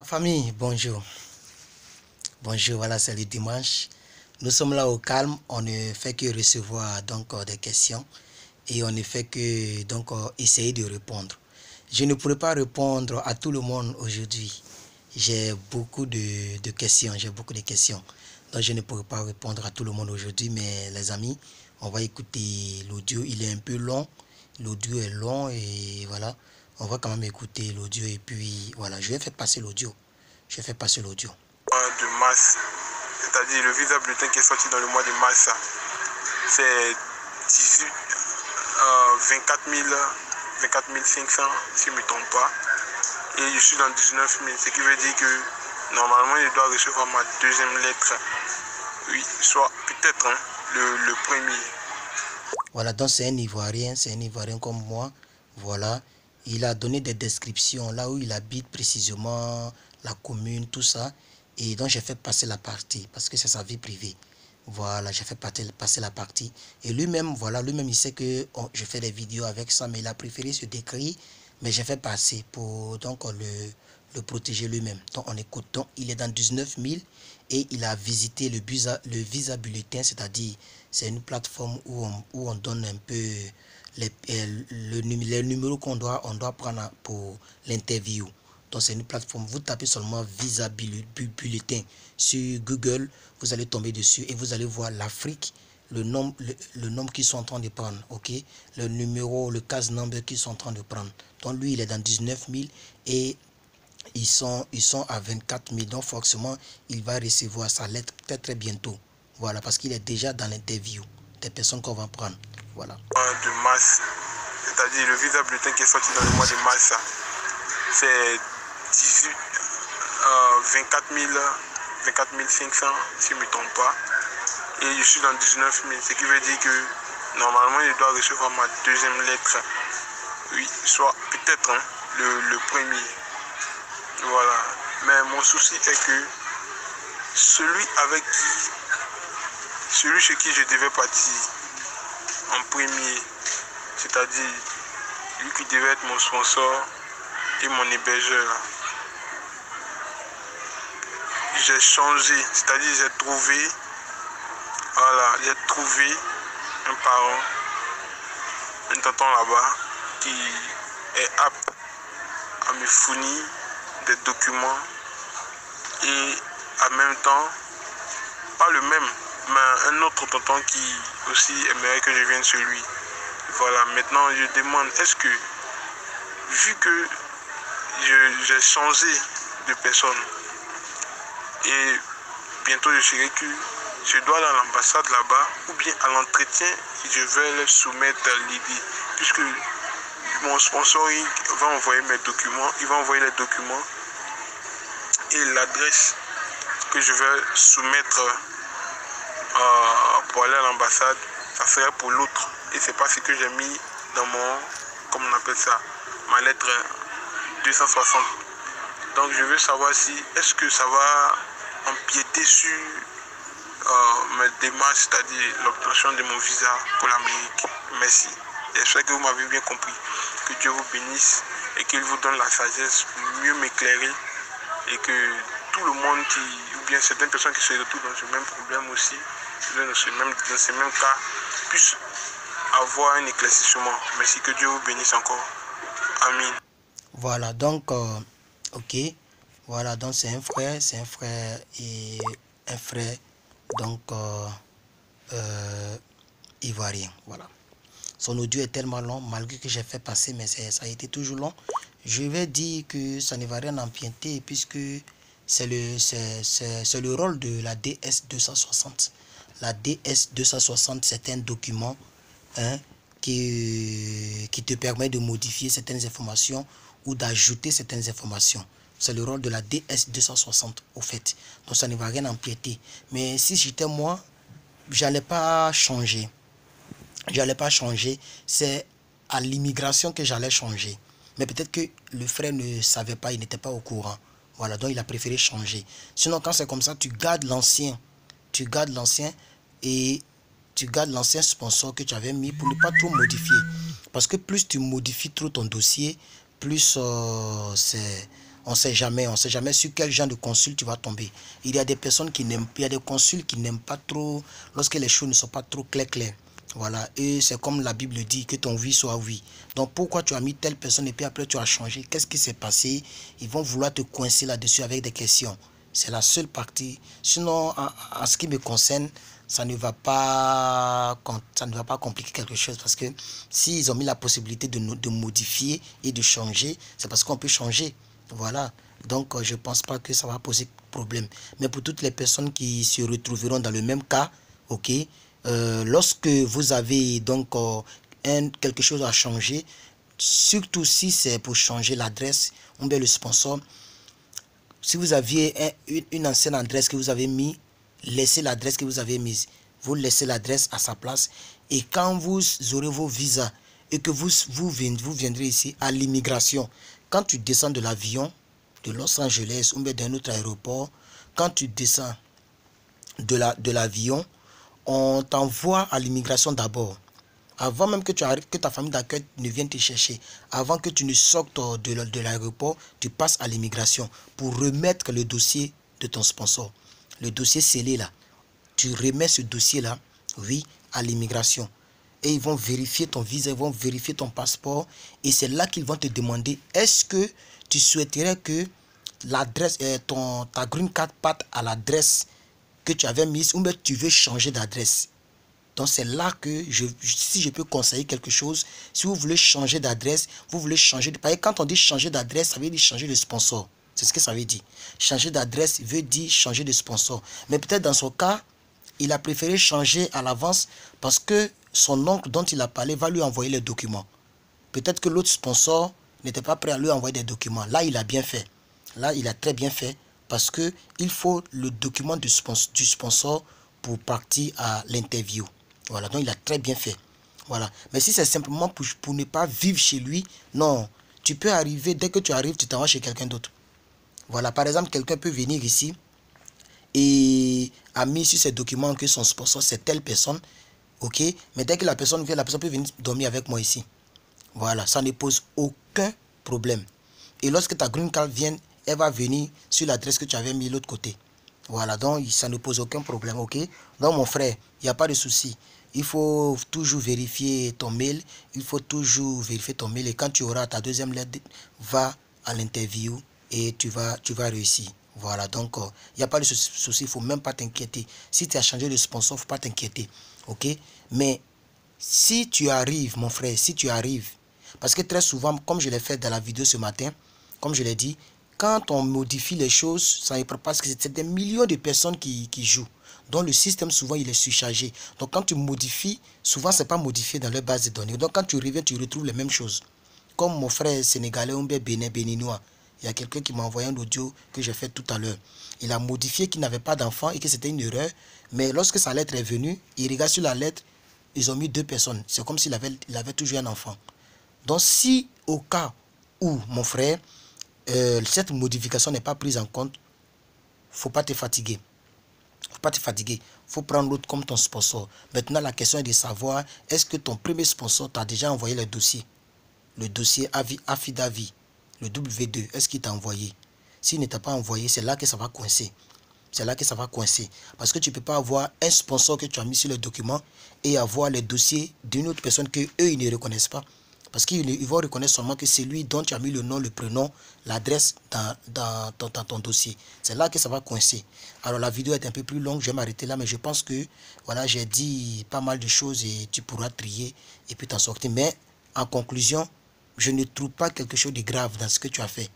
Famille, bonjour. Bonjour, voilà, c'est le dimanche. Nous sommes là au calme, on ne fait que recevoir des questions et on ne fait que essayer de répondre. Je ne pourrai pas répondre à tout le monde aujourd'hui. J'ai beaucoup de questions, Donc je ne pourrai pas répondre à tout le monde aujourd'hui, mais les amis, on va écouter l'audio. Il est un peu long, l'audio est long et voilà. On va quand même écouter l'audio et puis voilà, je vais faire passer l'audio. De mars, c'est-à-dire le visa bulletin qui est sorti dans le mois de mars, c'est 24 500 si je ne me trompe pas, et je suis dans 19 000, ce qui veut dire que normalement je dois recevoir ma deuxième lettre, oui, soit peut-être le premier. Voilà, donc c'est un Ivoirien comme moi, voilà. Il a donné des descriptions là où il habite précisément, la commune, tout ça. Et donc j'ai fait passer la partie parce que c'est sa vie privée. Voilà, j'ai fait passer la partie. Et lui-même, voilà, lui-même il sait que je fais des vidéos avec ça, mais il a préféré se décrire. Mais j'ai fait passer pour le protéger lui-même. Donc on écoute. Donc il est dans 19 000 et il a visité le visa bulletin, c'est-à-dire c'est une plateforme où on donne un peu les numéros qu'on doit prendre pour l'interview. Donc c'est une plateforme, vous tapez seulement visa bulletin sur Google, vous allez tomber dessus et vous allez voir l'Afrique, le nombre qu'ils sont en train de prendre, ok, le numéro, le case number qu'ils sont en train de prendre. Donc lui il est dans 19 000 et ils sont à 24 000, donc forcément il va recevoir sa lettre très bientôt. Voilà, parce qu'il est déjà dans l'interview des personnes qu'on va prendre. Voilà. De mars, c'est-à-dire le visa bulletin qui est sorti dans le mois de mars, c'est 24 500 si je ne me trompe pas, et je suis dans 19 000, ce qui veut dire que normalement je dois recevoir ma deuxième lettre, oui, soit peut-être le premier. Voilà, mais mon souci est que celui chez qui je devais partir en premier, c'est-à-dire lui qui devait être mon sponsor et mon hébergeur, j'ai changé, c'est-à-dire j'ai trouvé un parent, un tonton là-bas qui est apte à me fournir des documents et en même temps, pas le même, mais un autre tonton qui aussi aimerait que je vienne chez lui. Voilà, maintenant je demande, est-ce que, vu que j'ai changé de personne et bientôt je dois aller à l'ambassade là-bas ou bien à l'entretien, je vais leur soumettre l'idée, puisque mon sponsor il va envoyer mes documents, il va envoyer les documents et l'adresse que je vais soumettre pour aller à l'ambassade, ça serait pour l'autre. Et c'est pas ce que j'ai mis dans comment on appelle ça, ma lettre 260. Donc je veux savoir si, est-ce que ça va empiéter sur mes démarches, c'est-à-dire l'obtention de mon visa pour l'Amérique. Merci. J'espère que vous m'avez bien compris. Que Dieu vous bénisse et qu'il vous donne la sagesse pour mieux m'éclairer et que tout le monde ou bien certaines personnes qui se retrouvent dans ce même problème aussi, dans ce même cas, puissent avoir un éclaircissement. Merci, que Dieu vous bénisse encore. Amen. Voilà, donc, ok. Voilà, donc c'est un frère et un frère, ivoirien. Voilà. Son audio est tellement long, malgré que j'ai fait passer, mais ça a été toujours long. Je vais dire que ça ne va rien empiéter, puisque c'est le rôle de la DS260. La DS260, c'est un document qui te permet de modifier certaines informations ou d'ajouter certaines informations. C'est le rôle de la DS260 au fait. Donc ça ne va rien empiéter. Mais si j'étais moi, j'allais pas changer. C'est à l'immigration que j'allais changer. Mais peut-être que le frère ne savait pas, il n'était pas au courant. Voilà, donc il a préféré changer. Sinon, quand c'est comme ça, tu gardes l'ancien et tu gardes l'ancien sponsor que tu avais mis pour ne pas trop modifier. Parce que plus tu modifies trop ton dossier, plus On sait jamais sur quel genre de consul tu vas tomber. Il y a des personnes qui n'aiment, il y a des consuls qui n'aiment pas trop lorsque les choses ne sont pas trop claires. Voilà, et c'est comme la Bible dit, que ton oui soit oui. Donc pourquoi tu as mis telle personne et puis après tu as changé? Qu'est-ce qui s'est passé? Ils vont vouloir te coincer là-dessus avec des questions. C'est la seule partie. Sinon, en ce qui me concerne, ça ne va pas compliquer quelque chose, parce que s'ils ont mis la possibilité de modifier et de changer, c'est parce qu'on peut changer. Voilà. Donc je ne pense pas que ça va poser problème. Mais pour toutes les personnes qui se retrouveront dans le même cas, ok, lorsque vous avez donc quelque chose à changer, surtout si c'est pour changer l'adresse ou bien le sponsor, si vous aviez une ancienne adresse que vous avez mis, laissez l'adresse que vous avez mise. Vous laissez l'adresse à sa place. Et quand vous aurez vos visas et que vous viendrez ici à l'immigration, quand tu descends de l'avion de Los Angeles ou bien d'un autre aéroport, quand tu descends de l'avion, on t'envoie à l'immigration d'abord. Avant même que tu arrives, que ta famille d'accueil ne vienne te chercher, avant que tu ne sortes de l'aéroport, tu passes à l'immigration pour remettre le dossier de ton sponsor. Le dossier scellé là. Tu remets ce dossier là, oui, à l'immigration. Et ils vont vérifier ton visa, ils vont vérifier ton passeport. Et c'est là qu'ils vont te demander, est-ce que tu souhaiterais que l'adresse, ta green card parte à l'adresse que tu avais mise, ou bien tu veux changer d'adresse. Donc c'est là que si je peux conseiller quelque chose, si vous voulez changer d'adresse, vous voulez changer de... Parce que quand on dit changer d'adresse, ça veut dire changer de sponsor. C'est ce que ça veut dire. Changer d'adresse veut dire changer de sponsor. Mais peut-être dans son cas, il a préféré changer à l'avance parce que son oncle dont il a parlé va lui envoyer les documents. Peut-être que l'autre sponsor n'était pas prêt à lui envoyer des documents. Là, il a bien fait. Là, il a très bien fait parce qu'il faut le document du sponsor pour partir à l'interview. Voilà, donc il a très bien fait. Voilà. Mais si c'est simplement pour ne pas vivre chez lui, non. Tu peux arriver, dès que tu arrives, tu t'en vas chez quelqu'un d'autre. Voilà, par exemple, quelqu'un peut venir ici et a mis sur ses documents que son sponsor, c'est telle personne. Ok, mais dès que la personne vient, la personne peut venir dormir avec moi ici. Voilà, ça ne pose aucun problème. Et lorsque ta green card vient, elle va venir sur l'adresse que tu avais mis de l'autre côté. Voilà, donc ça ne pose aucun problème, ok? Donc mon frère, il n'y a pas de souci. Il faut toujours vérifier ton mail. Il faut toujours vérifier ton mail. Et quand tu auras ta deuxième lettre, va à l'interview et tu vas réussir. Voilà, donc il n'y a pas de souci. Il ne faut même pas t'inquiéter. Si tu as changé de sponsor, il ne faut pas t'inquiéter. Ok? Mais si tu arrives, mon frère, si tu arrives, parce que très souvent, comme je l'ai fait dans la vidéo ce matin, comme je l'ai dit, quand on modifie les choses, ça ne prend pas, parce que c'est des millions de personnes qui jouent. Donc le système, souvent, il est surchargé. Donc quand tu modifies, souvent, ce n'est pas modifié dans leur base de données. Donc quand tu reviens, tu retrouves les mêmes choses. Comme mon frère sénégalais, ou bien béninois. Il y a quelqu'un qui m'a envoyé un audio que j'ai fait tout à l'heure. Il a modifié qu'il n'avait pas d'enfant et que c'était une erreur. Mais lorsque sa lettre est venue, il regarde sur la lettre, ils ont mis 2 personnes. C'est comme s'il avait toujours un enfant. Donc si au cas où, mon frère, cette modification n'est pas prise en compte, il ne faut pas te fatiguer. Faut pas te fatiguer. Il faut prendre l'autre comme ton sponsor. Maintenant, la question est de savoir, est-ce que ton premier sponsor t'a déjà envoyé le dossier? Le dossier Affidavit, le W2, est-ce qu'il t'a envoyé? S'il ne t'a pas envoyé, c'est là que ça va coincer. C'est là que ça va coincer. Parce que tu ne peux pas avoir un sponsor que tu as mis sur le document et avoir les dossiers d'une autre personne que eux ils ne reconnaissent pas. Parce qu'ils vont reconnaître seulement que c'est lui dont tu as mis le nom, le prénom, l'adresse dans ton dossier. C'est là que ça va coincer. Alors la vidéo est un peu plus longue, je vais m'arrêter là, mais je pense que voilà, j'ai dit pas mal de choses et tu pourras trier et puis t'en sortir. Mais en conclusion, je ne trouve pas quelque chose de grave dans ce que tu as fait.